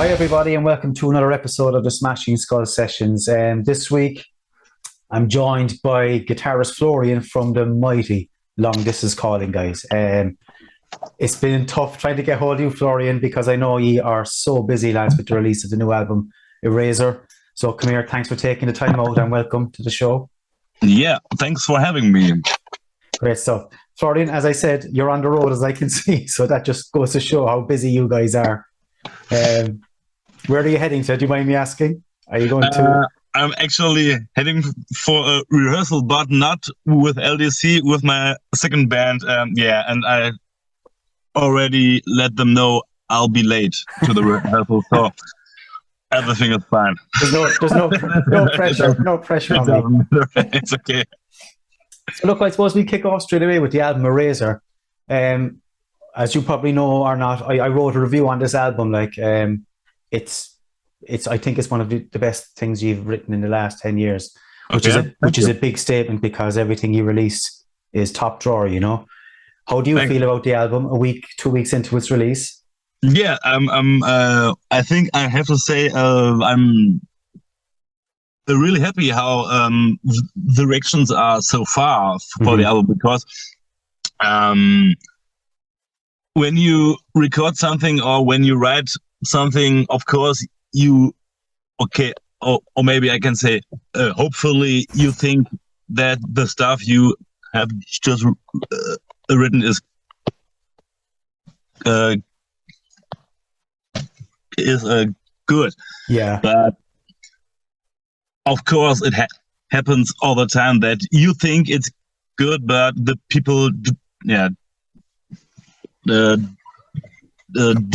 Hi, everybody, and welcome to another episode of the Smashing Skull Sessions. This week, I'm joined by Guitarist Florian from the mighty Long Distance Calling, guys. It's been tough trying to get hold of you, Florian, because I know you are so busy, lads, with the release of the new album, Eraser. So come here, thanks for taking the time out and welcome to the show. Yeah, thanks for having me. Great stuff. Florian, as I said, you're on the road, as I can see, so that just goes to show how busy you guys are. Where are you heading to? Do you mind me asking? Are you going to? I'm actually heading for a rehearsal, but not with LDC, with my second band. And I already let them know I'll be late to the rehearsal, so everything is fine. There's no pressure, no pressure on me. It's okay. So look, I suppose we kick off straight away with the album Eraser. As you probably know or not, I wrote a review on this album. It's I think it's one of the best things you've written in the last 10 years, which is a big statement because everything you release is top drawer, you know. How do you feel about the album a week, 2 weeks into its release? Yeah, I think I have to say I'm really happy how the reactions are so far for the album, because when you record something or when you write something, of course or maybe I can say hopefully you think that the stuff you have just written is good. Yeah, but of course it happens all the time that you think it's good, but the people do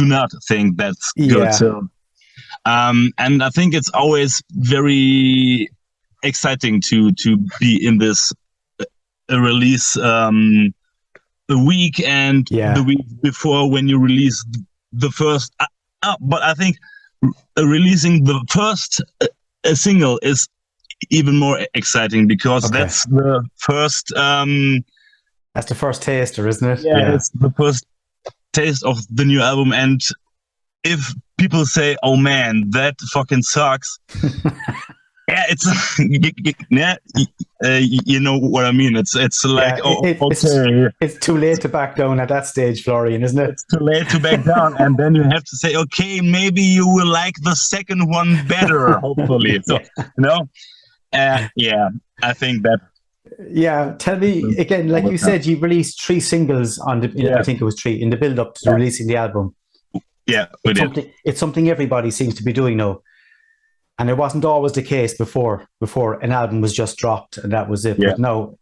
not think that's good. So and I think it's always very exciting to be in this release a week and the week before when you release the first but I think releasing the first single is even more exciting because that's the first that's the first taster, isn't it? It's the first taste of the new album. And if people say, oh man, that fucking sucks, it's you know what I mean. It's like it's too late to back down at that stage, Florian, isn't it? It's too late to back down, and then you have to say, okay, maybe you will like the second one better, hopefully. So I think that. Yeah, tell me again, like you said, you released 3 singles on the I think it was 3 in the build up to releasing the album. Yeah, it's something everybody seems to be doing now. And it wasn't always the case before an album was just dropped and that was it. But now,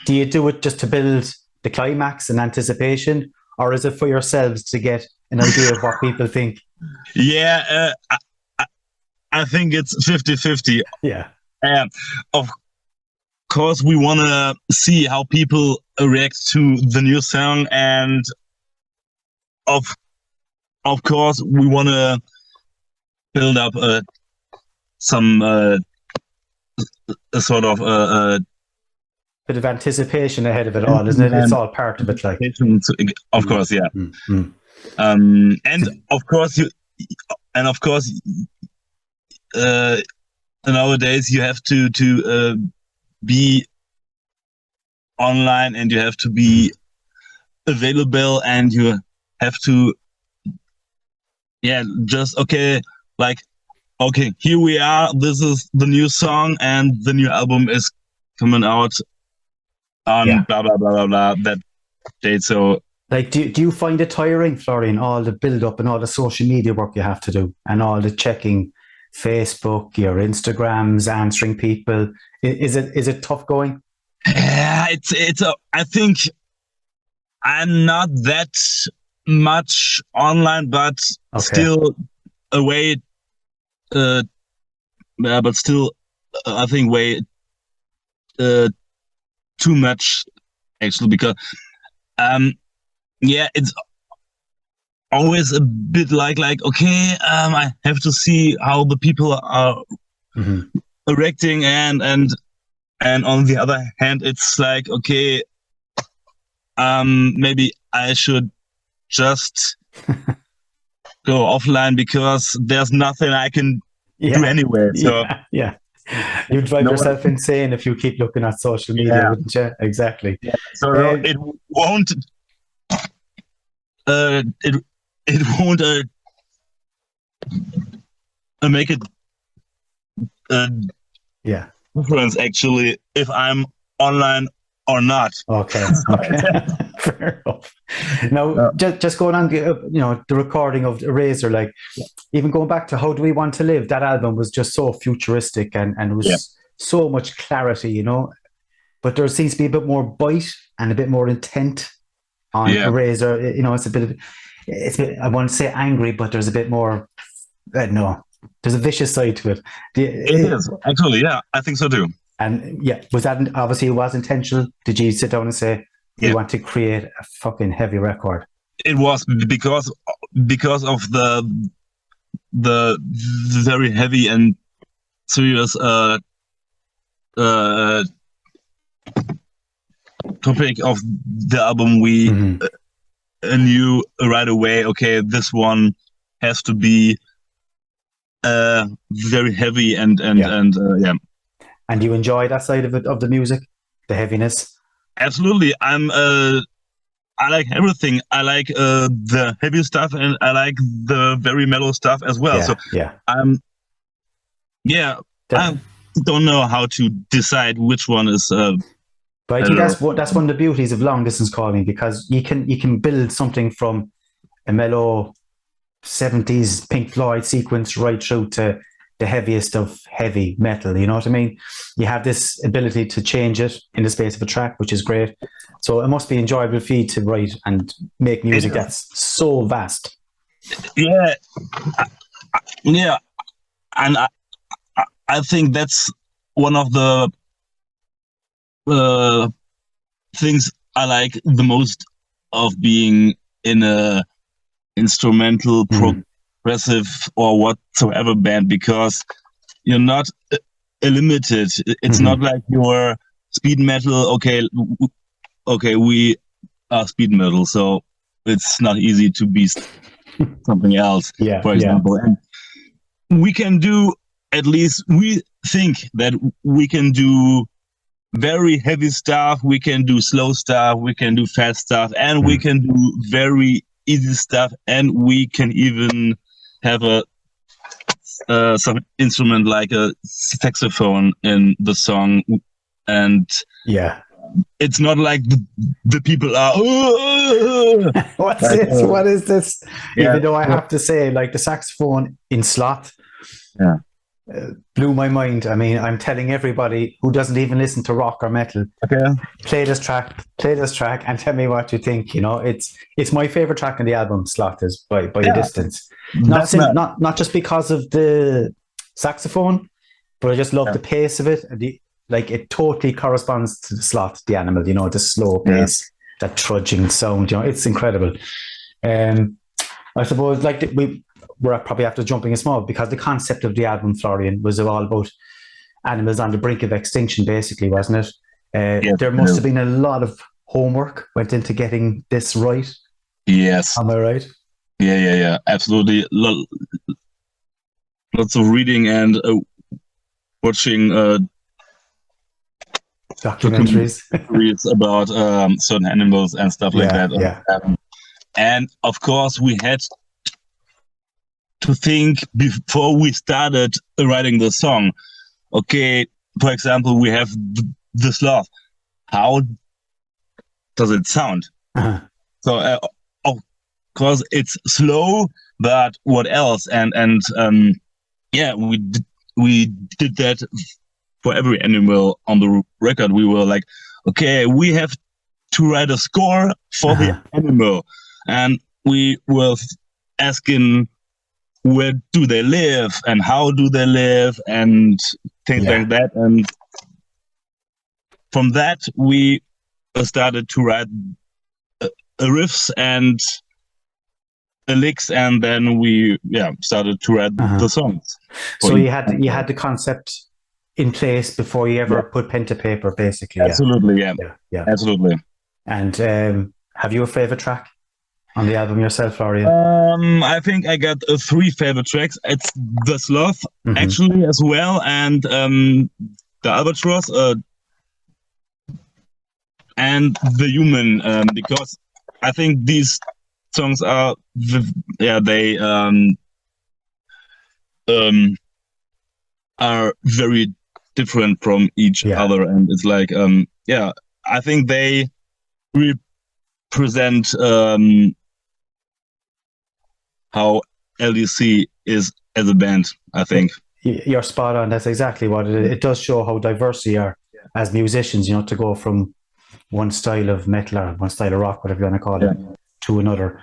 do you do it just to build the climax and anticipation, or is it for yourselves to get an idea of what people think? Yeah, I think it's 50-50. Yeah. Of course, we want to see how people react to the new song, and of course, we want to build up some sort of bit of anticipation ahead of it all, isn't it? It's all part of it, like. Of course, yeah. And of course, nowadays you have to be online, and you have to be available, and you have to here we are, this is the new song and the new album is coming out on blah blah blah blah blah that date. So like, do you find it tiring, Florian, all the build up and all the social media work you have to do and all the checking Facebook, your Instagrams, answering people? Is it tough going? Yeah, it's I think I'm not that much online, but still away. But still, I think way too much actually, because it's always a bit like okay, I have to see how the people are reacting, and on the other hand, it's like, okay, maybe I should just go offline because there's nothing I can do anyway. So you drive yourself insane if you keep looking at social media, wouldn't you? Exactly. Yeah. So it won't. It won't make it difference actually if I'm online or not. Okay. Fair enough. Now, just going on, the recording of Eraser, like even going back to How Do We Want to Live, that album was just so futuristic and it was so much clarity, but there seems to be a bit more bite and a bit more intent on Eraser. It's a bit, I won't say angry, but there's a bit more, no, there's a vicious side to it. It is, actually, I think so too. And was that, obviously it was intentional? Did you sit down and say, you want to create a fucking heavy record? It was because of the very heavy and serious topic of the album. We knew right away, okay, this one has to be very heavy and And you enjoy that side of it, of the music, the heaviness? Absolutely. I like everything. I like the heavy stuff, and I like the very mellow stuff as well. I don't know how to decide which one is. But I think that's one of the beauties of long distance calling, because you can build something from a mellow 70s Pink Floyd sequence right through to the heaviest of heavy metal, you know what I mean? You have this ability to change it in the space of a track, which is great. So it must be enjoyable for you to write and make music that's so vast. Yeah. And I think that's one of the things I like the most of being in a instrumental progressive or whatsoever band, because you're not limited. It's not like your speed metal. Okay, we are speed metal, so it's not easy to be something else. For example, and we can do, at least we think that we can do very heavy stuff. We can do slow stuff. We can do fast stuff, and we can do very easy stuff, and we can even have some instrument like a saxophone in the song, and it's not like the people are what's this? What is this? Even though I have to say, like, the saxophone in Sloth blew my mind. I mean, I'm telling everybody who doesn't even listen to rock or metal, play this track and tell me what you think. It's my favorite track on the album. Sloth is by a distance. Not just because of the saxophone, but I just love the pace of it. And it totally corresponds to the Sloth, the animal, the slow pace, that trudging sound, it's incredible. I suppose we're probably after jumping a small, because the concept of the album, Florian, was all about animals on the brink of extinction, basically, wasn't it? There must have been a lot of homework went into getting this right. Yes. Am I right? Yeah, absolutely. Lots of reading and watching documentaries about certain animals and stuff like that. And of course, we had to think before we started writing the song. Okay, for example, we have the sloth. How does it sound? So, of course, it's slow, but what else? And we did that for every animal on the record. We were like, okay, we have to write a score for the animal, and we were asking, where do they live and how do they live and things like that. And from that, we started to write riffs and licks, and then we started to write the songs. So you had the concept in place before you ever put pen to paper, basically. Absolutely, yeah. Absolutely. And have you a favorite track? on the album yourself, Florian? I think I got 3 favorite tracks. It's The Sloth, Mm-hmm. actually, as well, and The Albatross, and The Human, because I think these songs are, they are very different from each other, and it's like, I think they represent how LDC is as a band, I think. You're spot on. That's exactly what it is. It does show how diverse you are as musicians, you know, to go from one style of metal or one style of rock, whatever you want to call it, to another.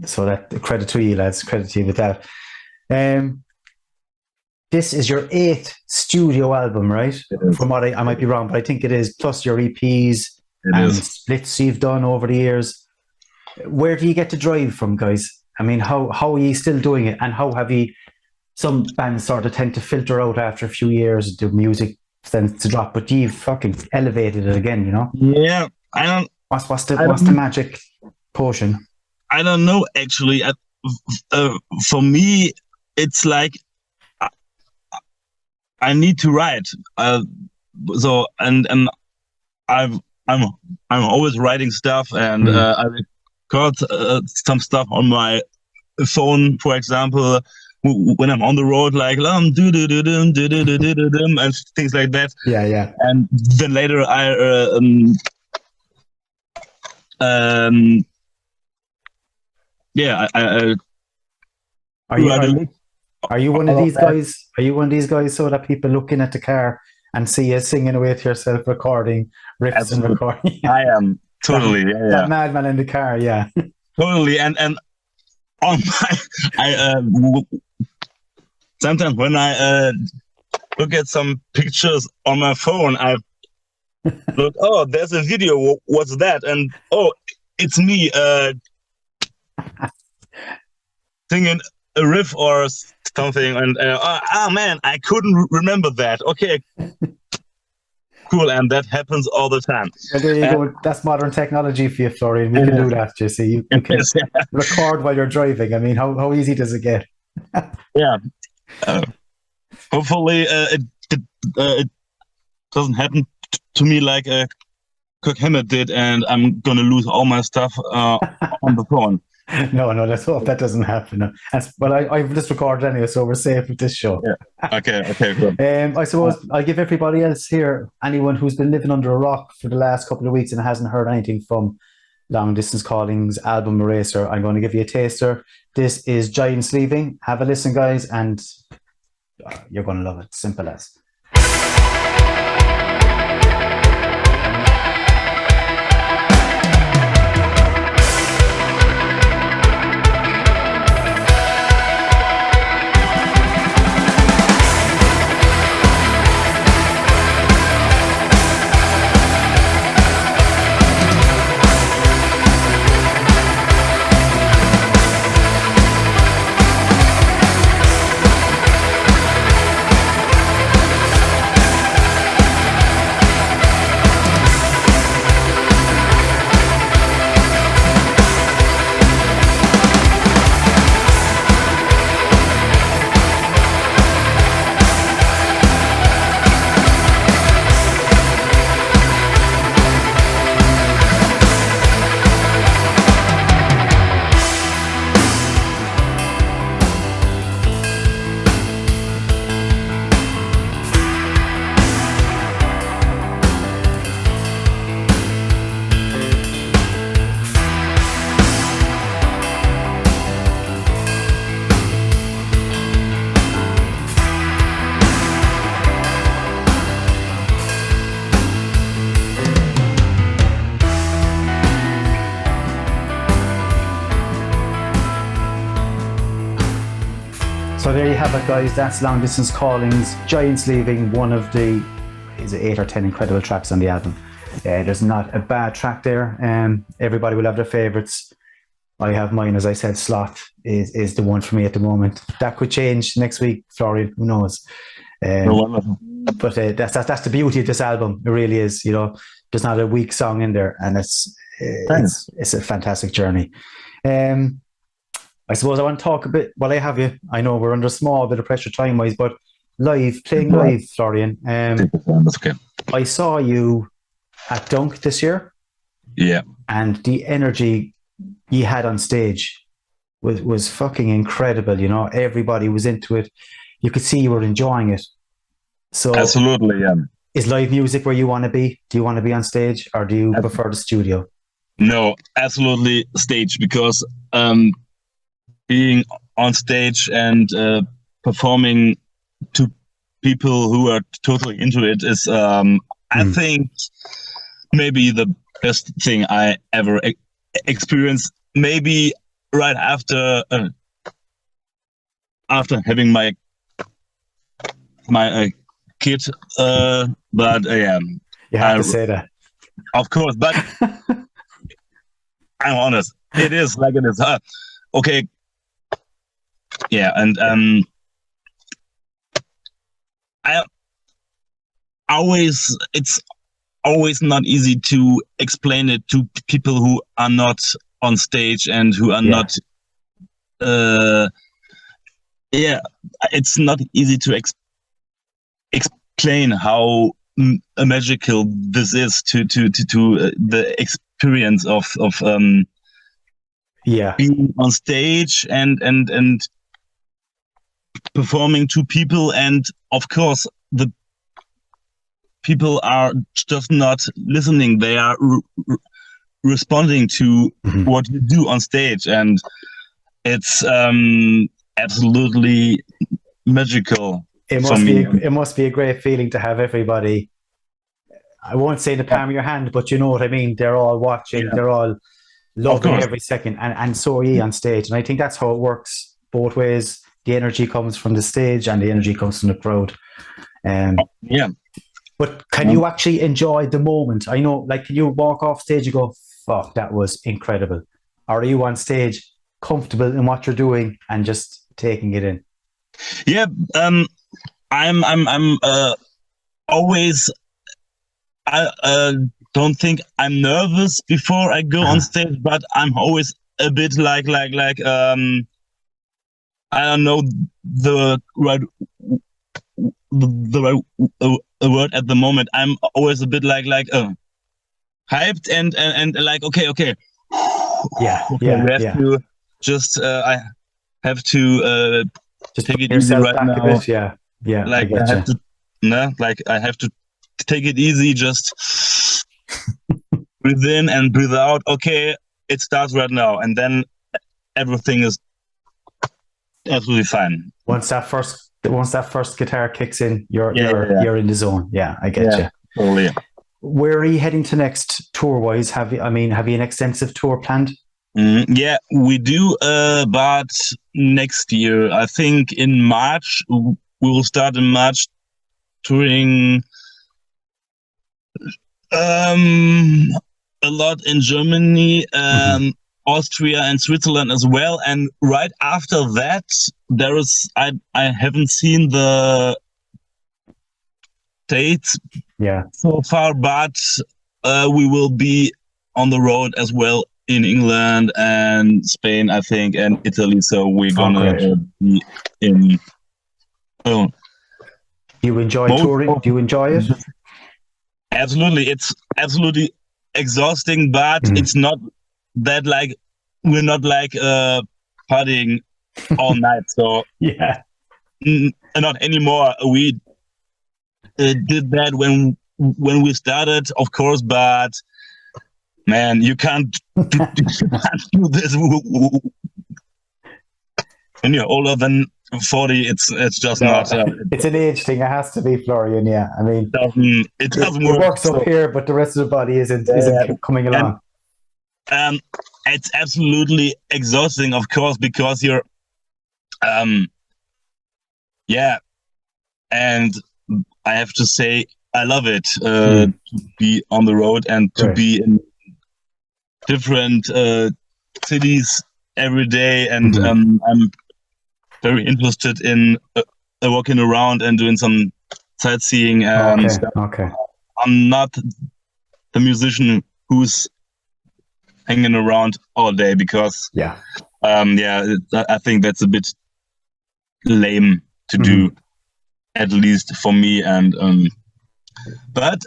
So that credit to you, lads. Credit to you with that. This is your 8th studio album, right? From what I might be wrong, but I think it is, plus your EPs and splits you've done over the years. Where do you get to drive from, guys? I mean, how are you still doing it? And how have you, some bands sort of tend to filter out after a few years, the music tends to drop, but you've fucking elevated it again, you know? Yeah, I don't... What's the magic potion? I don't know, actually. For me, it's like I need to write. So I'm always writing stuff, and I record some stuff on my phone, for example, when I'm on the road, like and things like that. Yeah. And then later I Are you one of these guys? Are you one of these guys so that people looking at the car and see you singing away to yourself, recording riffs and recording? I am totally that madman in the car, totally. And on my, sometimes when I look at some pictures on my phone, I look, oh, there's a video. What's that? And oh, it's me singing a riff or something, and man, I couldn't remember that. Okay, cool, and that happens all the time. Well, there you go. That's modern technology for you, Florian. We can do that, Jesse. You can record while you're driving. I mean, how easy does it get? Hopefully, it doesn't happen to me like Kirk Hammett did, and I'm gonna lose all my stuff on the phone. No, let's hope that doesn't happen. But I've just recorded anyway, so we're safe with this show. Yeah. Okay, cool. I suppose I'll give everybody else here, anyone who's been living under a rock for the last couple of weeks and hasn't heard anything from Long Distance Calling's album Eraser, I'm going to give you a taster. This is Giants Leaving. Have a listen, guys, and you're going to love it. Simple as. So there you have it, guys. That's Long Distance Calling's Giants Leaving, one of the 8 or 10 incredible tracks on the album. There's not a bad track there. Everybody will have their favourites. I have mine, as I said. Sloth is the one for me at the moment. That could change next week, Florian. Who knows? But that's the beauty of this album. It really is. You know, there's not a weak song in there, and it's a fantastic journey. I suppose I want to talk a bit while I have you. I know we're under a small bit of pressure time wise, but playing live, Florian. That's okay. I saw you at Dunk this year. Yeah. And the energy you had on stage was fucking incredible. You know, everybody was into it. You could see you were enjoying it. So absolutely, yeah. Is live music where you want to be? Do you want to be on stage, or do you prefer the studio? No, absolutely stage, because being on stage and performing to people who are totally into it is, I think, maybe the best thing I ever experienced. Maybe right after having my kid, but yeah, you have to say that, of course. But I'm honest, it is like it is. Okay, yeah, and it's always not easy to explain it to people who are not on stage and who are not. It's not easy to explain how magical this is to the experience of being on stage and performing to people, and of course the people are just not listening, they are responding to what you do on stage, and it's absolutely magical. It must be a great feeling to have everybody, I won't say in the palm of your hand, but you know what I mean. They're all watching, they're all loving every second, and so are you on stage. And I think that's how it works both ways. The energy comes from the stage and the energy comes from the crowd. But can you actually enjoy the moment? I know, like, can you walk off stage and go, fuck, that was incredible? Or are you on stage comfortable in what you're doing and just taking it in? Yeah, I'm always, I don't think I'm nervous before I go on stage, but I'm always a bit like I don't know the right word at the moment. I'm always a bit like hyped and like okay. We have to just I have to just take it easy right now. A bit. Yeah. Like I have to, like I have to take it easy. Just breathe in and breathe out. Okay, it starts right now, and then everything is absolutely fine. Once that first guitar kicks in, you're in the zone. Yeah, I get you. Totally. Where are you heading to next tour wise? Have you an extensive tour planned? Yeah, we do. But next year, I think in March, we will start in March touring a lot in Germany, Austria and Switzerland as well. And right after that, there is, I haven't seen the dates so far, but we will be on the road as well in England and Spain, I think, and Italy. So we're gonna be in. Do you enjoy touring? Do you enjoy it? Absolutely. It's absolutely exhausting, but it's not that like we're not like partying all night. So not anymore. We did that when we started, of course, but man, you can't do this when you're older than 40. It's just not. It's an age thing. It has to be, Florian. Yeah, I mean, it doesn't work. It works up here, but the rest of the body isn't coming along. It's absolutely exhausting, of course, because you're, and I have to say I love it to be on the road and to be in different cities every day, and I'm very interested in walking around and doing some sightseeing stuff. I'm not the musician who's hanging around all day because I think that's a bit lame to do, at least for me. And but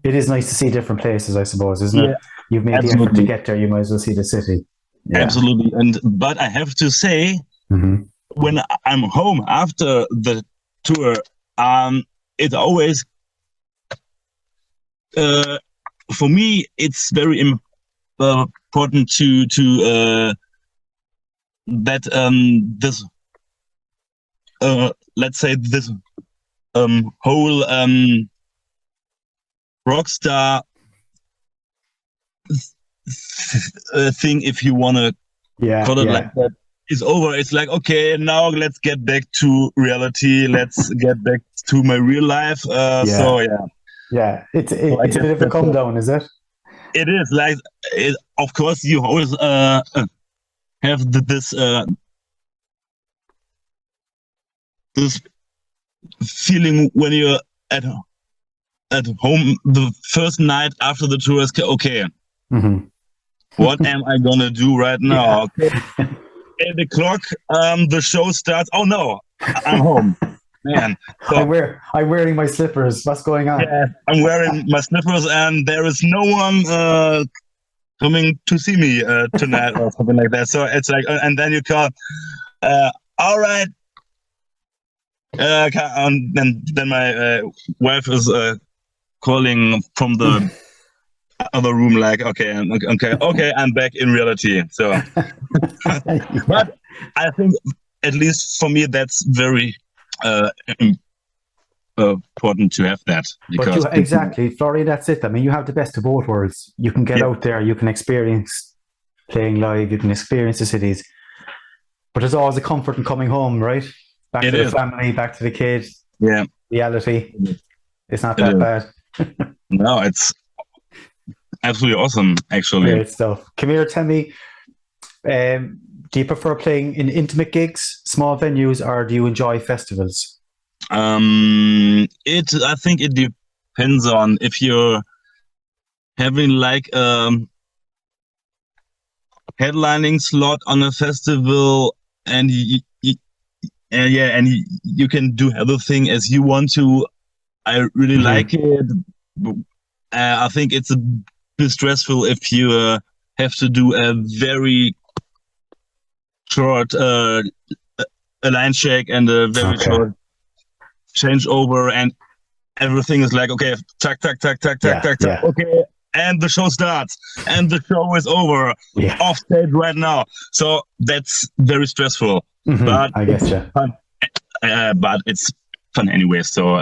it is nice to see different places, I suppose, isn't it? You've made the effort to get there, you might as well see the city. Absolutely. But I have to say, when I'm home after the tour, it always for me it's very important to that this let's say this whole rock star thing, if you want to call it like that, is over. It's like, okay, now let's get back to reality. Let's get back to my real life. So it's a bit of a come down, is it? It is like, of course, you always have this feeling when you're at home the first night after the tour is okay. What am I gonna do right now? Okay. 8 o'clock, the show starts. Oh no, I'm home. Man. So, I'm wearing my slippers. What's going on? Yeah, I'm wearing my slippers and there is no one coming to see me tonight or something like that. So it's like, and then you call, all right. And then my wife is calling from the other room, like, okay, I'm back in reality. So, but I think, at least for me, that's very important to have that. Because exactly, Florian, that's it. I mean, you have the best of both worlds. You can get out there, you can experience playing live, you can experience the cities, but there's always a comfort in coming home, right? Back to the family, back to the kids. Yeah. Reality. It's not that bad. No, it's absolutely awesome, actually. Great stuff. Come here, tell me, do you prefer playing in intimate gigs, small venues, or do you enjoy festivals? I think it depends on if you're having like headlining slot on a festival and you can do everything as you want to. I really like it. I think it's a bit stressful if you have to do a very short line check and a very short changeover, and everything is like, okay, tack, okay, and the show starts, and the show is over, off stage right now. So that's very stressful. But I guess fun. But it's fun anyway. So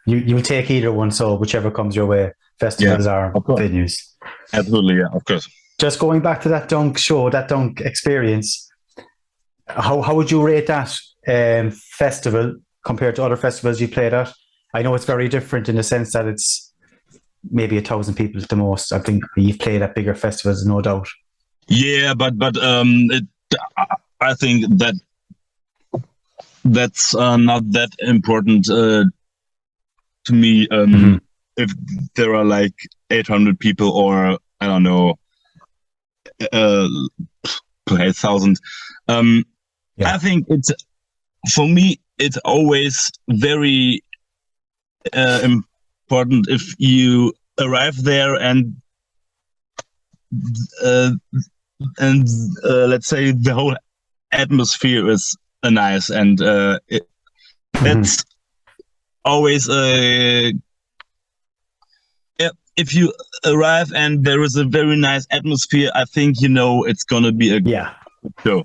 you'll take either one. So whichever comes your way, festivals are venues. Absolutely, of course. Just going back to that Dunk show, that Dunk experience, how would you rate that festival compared to other festivals you played at? I know it's very different in the sense that it's maybe 1,000 people at the most. I think you've played at bigger festivals, no doubt. Yeah, but I think that's not that important to me. If there are like 800 people or I don't know, 8,000. I think it's, for me, it's always very important if you arrive there and let's say the whole atmosphere is nice, and that's always if you arrive and there is a very nice atmosphere, I think it's gonna be a good show.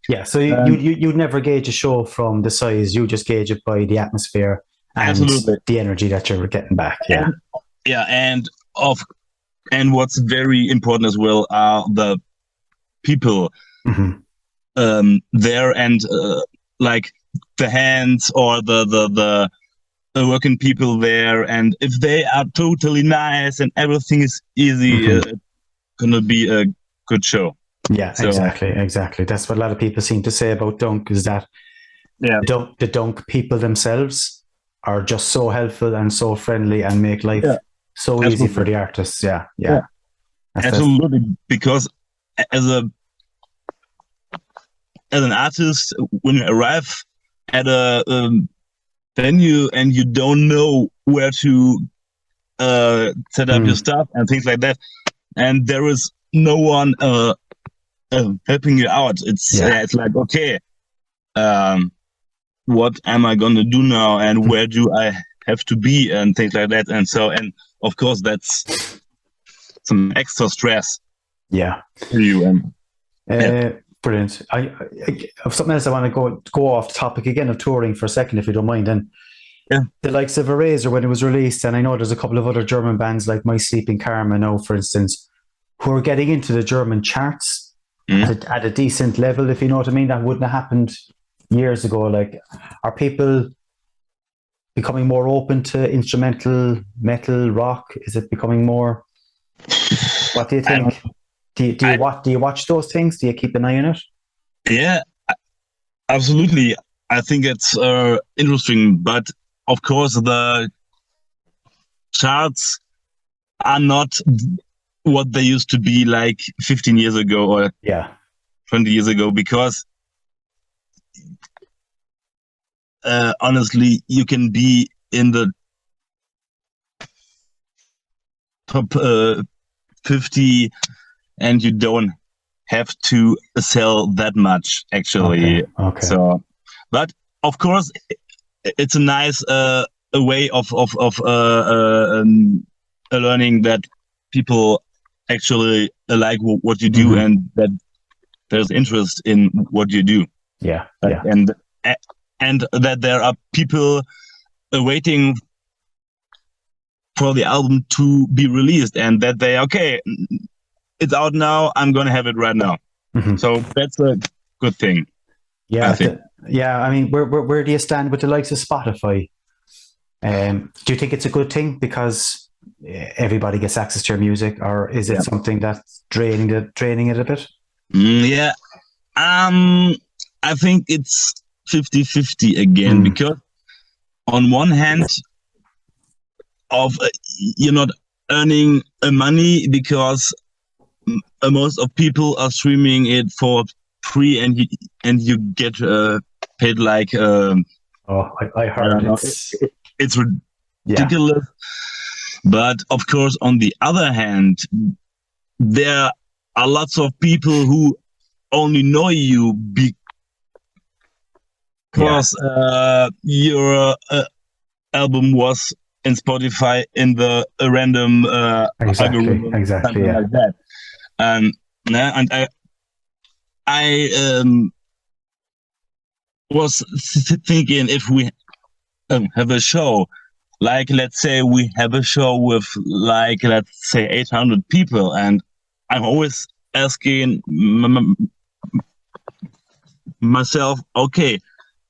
Yeah, so you'd never gauge a show from the size. You just gauge it by the atmosphere and the energy that you're getting back. And what's very important as well are the people there, and like the hands or the working people there, and if they are totally nice and everything is easy, it's gonna be a good show. Yeah, so, exactly. That's what a lot of people seem to say about Dunk, is that the Dunk people themselves are just so helpful and so friendly and make life so easy for the artists. Yeah. Absolutely, because as an artist, when you arrive at a venue and you don't know where to set up your stuff and things like that, and there is no one helping you out, it's like, okay, what am I gonna do now, and where do I have to be, and things like that, and of course that's some extra stress. Yeah. For you. And brilliant. I have something else I want to go off the topic again of touring for a second, if you don't mind. And the likes of Eraser, when it was released, and I know there's a couple of other German bands like My Sleeping Karma now, for instance, who are getting into the German charts at a decent level, if you know what I mean. That wouldn't have happened years ago. Like, are people becoming more open to instrumental metal, rock? Is it becoming more? What do you think? Do you watch those things? Do you keep an eye on it? Yeah, absolutely. I think it's interesting, but of course the charts are not what they used to be like 15 years ago or 20 years ago, because honestly, you can be in the top 50 and you don't have to sell that much, actually. Okay. So, but of course, it's a nice a way of learning that people actually like what you do and that there's interest in what you do. And that there are people waiting for the album to be released, and that it's out now, I'm gonna have it right now. So that's a good thing. I think. I mean, where do you stand with the likes of Spotify? Do you think it's a good thing because everybody gets access to your music, or is it something that's draining it a bit? I think it's 50-50 again, because on one hand, you're not earning money because most of people are streaming it for free, and you get paid like I heard it's ridiculous. But of course, on the other hand, there are lots of people who only know you because your album was in Spotify in the random algorithm, something like that. And I was thinking, if we have a show, like, let's say we have a show with, like, let's say 800 people, and I'm always asking myself, okay,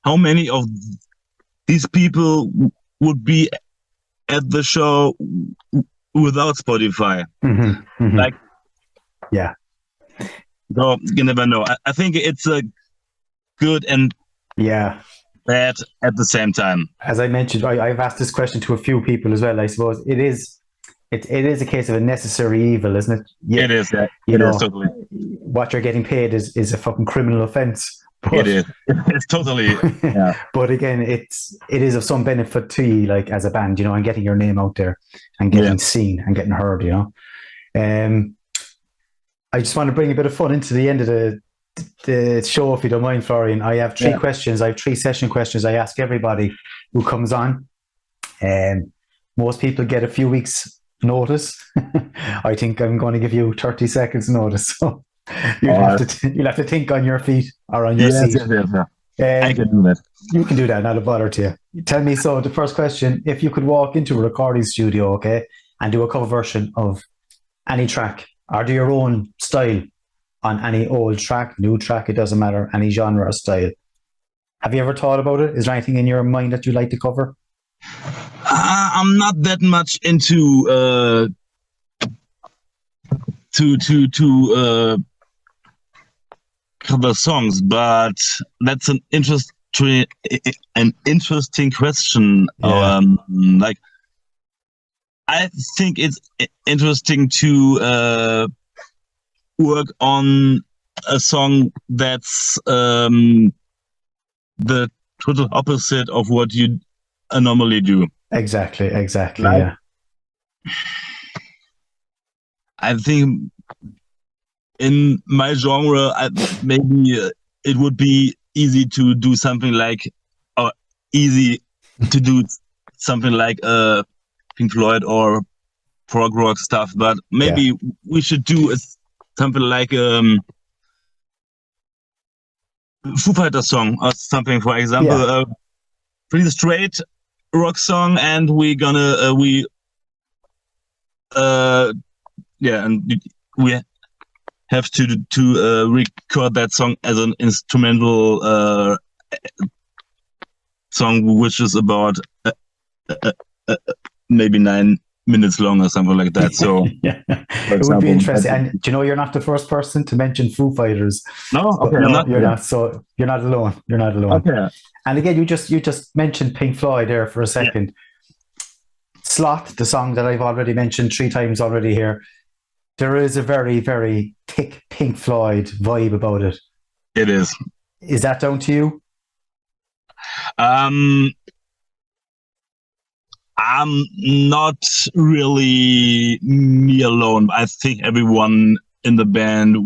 how many of these people would be at the show without Spotify? Like, so you never know. I think it's a good and bad at the same time. As I mentioned, I've asked this question to a few people as well. I suppose it is a case of a necessary evil, isn't it? It is. Totally. What you're getting paid is a fucking criminal offence. It is. It's totally. Yeah. But again, it is of some benefit to you, like, as a band, and getting your name out there and getting seen and getting heard. I just want to bring a bit of fun into the end of the show, if you don't mind, Florian. I have three questions. I have 3 session questions I ask everybody who comes on. Most people get a few weeks notice. I think I'm going to give you 30 seconds notice. So you'll have to think on your feet or on your seat. I can do that. You can do that, not a bother to you. Tell me, so the first question, if you could walk into a recording studio, and do a cover version of any track, or do your own style on any old track, new track, it doesn't matter, any genre or style. Have you ever thought about it? Is there anything in your mind that you'd like to cover? I'm not that much into cover songs, but that's an interesting question. Like, I think it's interesting to work on a song that's the total opposite of what you normally do. Exactly, Right? yeah. I think in my genre, maybe it would be easy to do something like, or easy to do something like Pink Floyd or prog rock stuff, but maybe we should do something like Foo Fighters song or something, for example, a pretty straight rock song, and we're gonna and we have to record that song as an instrumental song, which is about maybe 9 minutes long or something like that. So it would be interesting. And do you know, you're not the first person to mention Foo Fighters. No, okay, you're not. So you're not alone. You're not alone. Okay. And again, you just mentioned Pink Floyd there for a second. Yeah. Sloth, the song that I've already mentioned 3 times already here. There is a very, very thick Pink Floyd vibe about it. It is. Is that down to you? I'm not really me alone. I think everyone in the band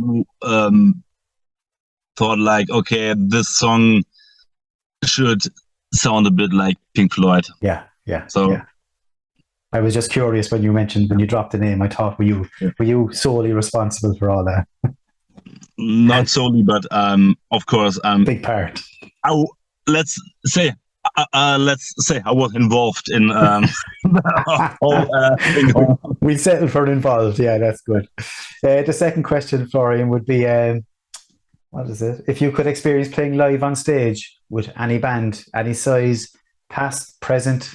thought like, okay, this song should sound a bit like Pink Floyd. Yeah. So. Yeah. I was just curious when you dropped the name. I thought, were you solely responsible for all that? Not solely, but of course, big part. Let's say I was involved in the whole. We'll settle for involved. Yeah, that's good. The second question, Florian, would be, what is it? If you could experience playing live on stage with any band, any size, past, present.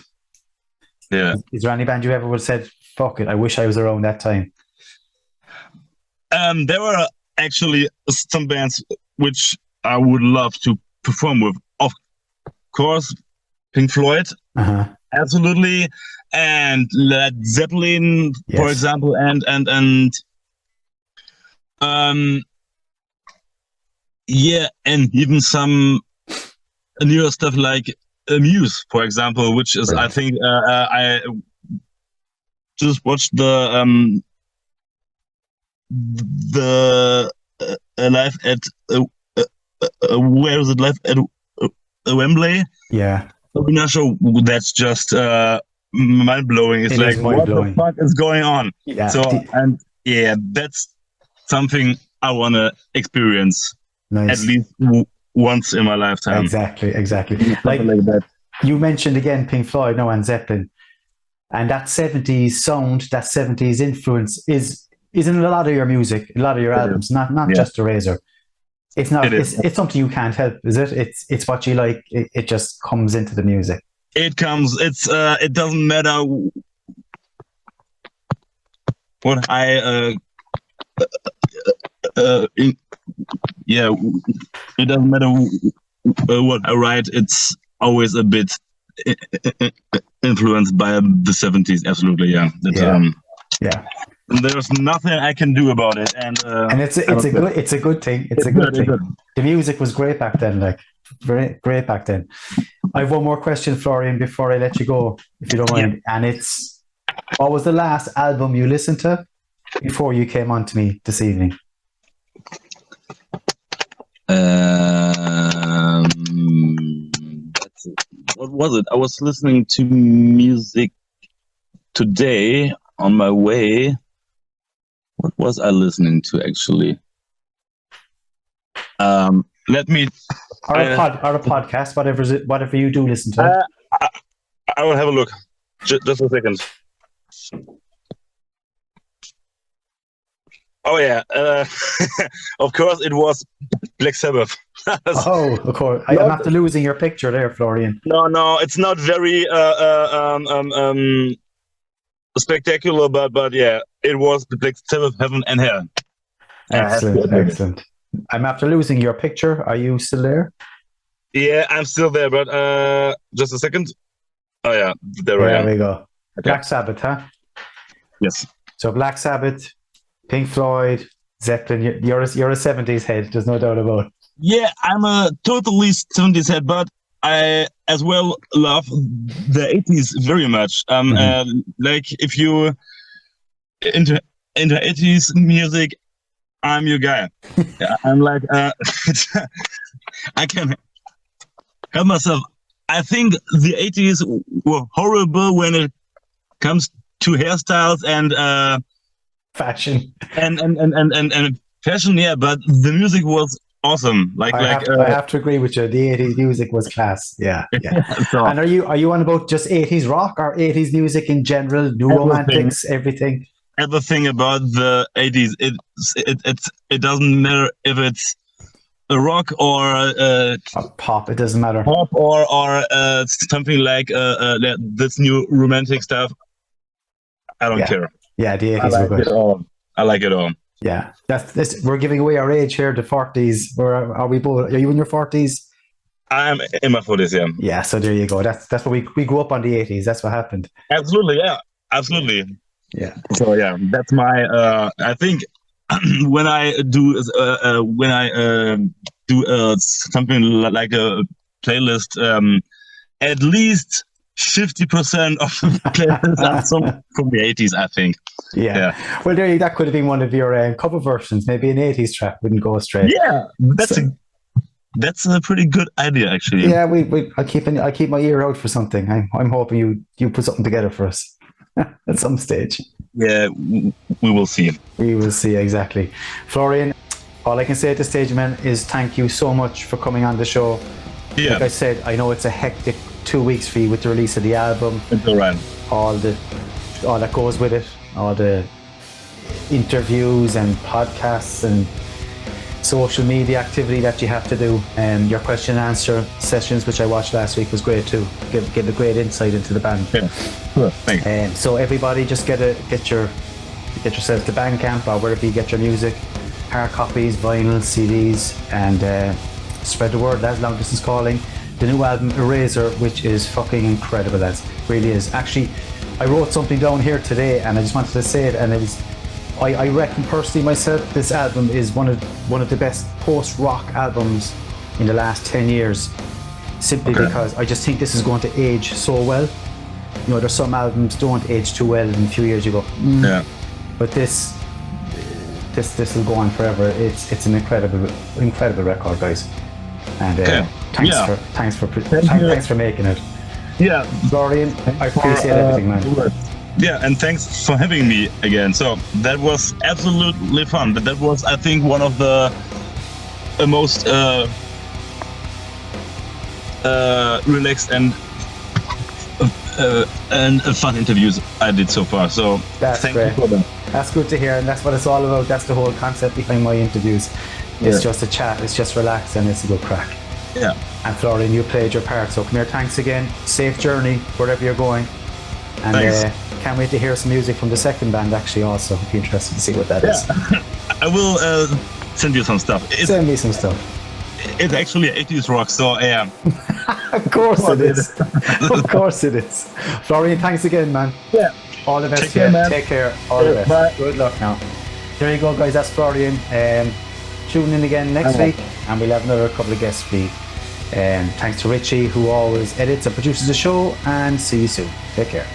Yeah. Is there any band you ever would have said, fuck it, I wish I was around that time? There were actually some bands which I would love to perform with. Of course, Pink Floyd, absolutely, and Led Zeppelin, for example, and even some newer stuff like Amidst, for example, which is, I think, I just watched the live at where is it, live at Wembley? Yeah, arena show. That's just mind blowing. It's like, what the fuck is going on? Yeah. So that's something I want to experience at least once in my lifetime. Exactly. Like that. You mentioned again Pink Floyd, and Zeppelin, and that 70s sound, that 70s influence is in a lot of your music, a lot of your albums, not just Eraser. It's not. It's something you can't help, is it? It's what you like. It just comes into the music. It comes. It doesn't matter what I it doesn't matter what I write. It's always a bit influenced by the 70s. Absolutely, yeah. There's nothing I can do about it, and it's a good thing. It's a good thing. The music was great back then, like very great back then. I have one more question, Florian, before I let you go, if you don't mind. And it's, what was the last album you listened to before you came on to me this evening? What was it? I was listening to music today on my way. What was I listening to actually? Let me. Or a podcast, whatever you do listen to. I will have a look. Just a second. Oh yeah, of course it was Black Sabbath. Oh, of course. I'm after losing your picture there, Florian. No, it's not very spectacular, but yeah, it was the Black Sabbath, Heaven and Hell. Excellent. I'm after losing your picture. Are you still there? Yeah, I'm still there, but just a second. Oh yeah, there I am. There we go. Okay. Black Sabbath, huh? Yes. So Black Sabbath, Pink Floyd, Zeppelin. You're a 70s head. There's no doubt about it. Yeah, I'm a totally 70s head, but I as well love the 80s very much. Like if you into 80s music, I'm your guy. I'm like I can help myself. I think the 80s were horrible when it comes to hairstyles and Fashion and fashion. Yeah, but the music was awesome. I have to agree with you. The 80s music was class. Yeah. So, and are you on about just 80s rock or 80s music in general? New romantics, everything? Everything about the 80s. It doesn't matter if it's a rock or a pop. It doesn't matter. Pop or something like this new romantic stuff. I don't care. Yeah, the 80s were good. I like it all. Yeah, that's we're giving away our age here, the 40s. Are we both? Are you in your 40s? I'm in my 40s, yeah. Yeah, so there you go. That's what we grew up on the 80s. That's what happened. Absolutely, yeah. Absolutely. Yeah. So yeah, that's my I think when I do something like a playlist, at least 50% of playlists are songs from the 80s, I think. Yeah. Well, that could have been one of your cover versions. Maybe an 80s track wouldn't go astray. Yeah, that's a pretty good idea, actually. Yeah, I keep my ear out for something. I'm hoping you put something together for us at some stage. Yeah, we will see. We will see, exactly. Florian, all I can say at this stage, man, is thank you so much for coming on the show. Yeah. Like I said, I know it's a hectic 2 weeks for you with the release of the album. It's all right. All that goes with it, all the interviews and podcasts and social media activity that you have to do. Your question and answer sessions, which I watched last week, was great too. Give a great insight into the band. Yeah, sure. Thanks. So everybody, just get yourself to Bandcamp or wherever you get your music, hard copies, vinyl, CDs, and spread the word. That's Long Distance Calling. The new album Eraser, which is fucking incredible, lads. Really is. Actually, I wrote something down here today, and I just wanted to say it, and it was. I reckon personally myself, this album is one of the best post-rock albums in the last 10 years, simply because I just think this is going to age so well. You know, there's some albums don't age too well, and a few years you go, yeah. But this will go on forever. It's an incredible record, guys. And thanks for making it. Yeah, Florian, I appreciate everything, man. Yeah, and thanks for having me again. So that was absolutely fun. But that was, I think, one of the most relaxed and fun interviews I did so far. So thank you for that. That's good to hear, and that's what it's all about. That's the whole concept behind my interviews. It's just a chat. It's just relaxed, and it's a good crack. Yeah. And Florian, you played your part. So come here. Thanks again. Safe journey wherever you're going. And can't wait to hear some music from the second band. Actually, also be interested to see what that is. I will send you some stuff. Send me some stuff. It's actually 80s rock, so yeah. Of course it is. Of course it is. Florian, thanks again, man. Yeah. All the best. Take care, man. Take care. All the best. Bye. Good luck now. There you go, guys. That's Florian. Tune in again next week, and we'll have another couple of guests for you. Thanks to Richie, who always edits and produces the show, and see you soon. Take care.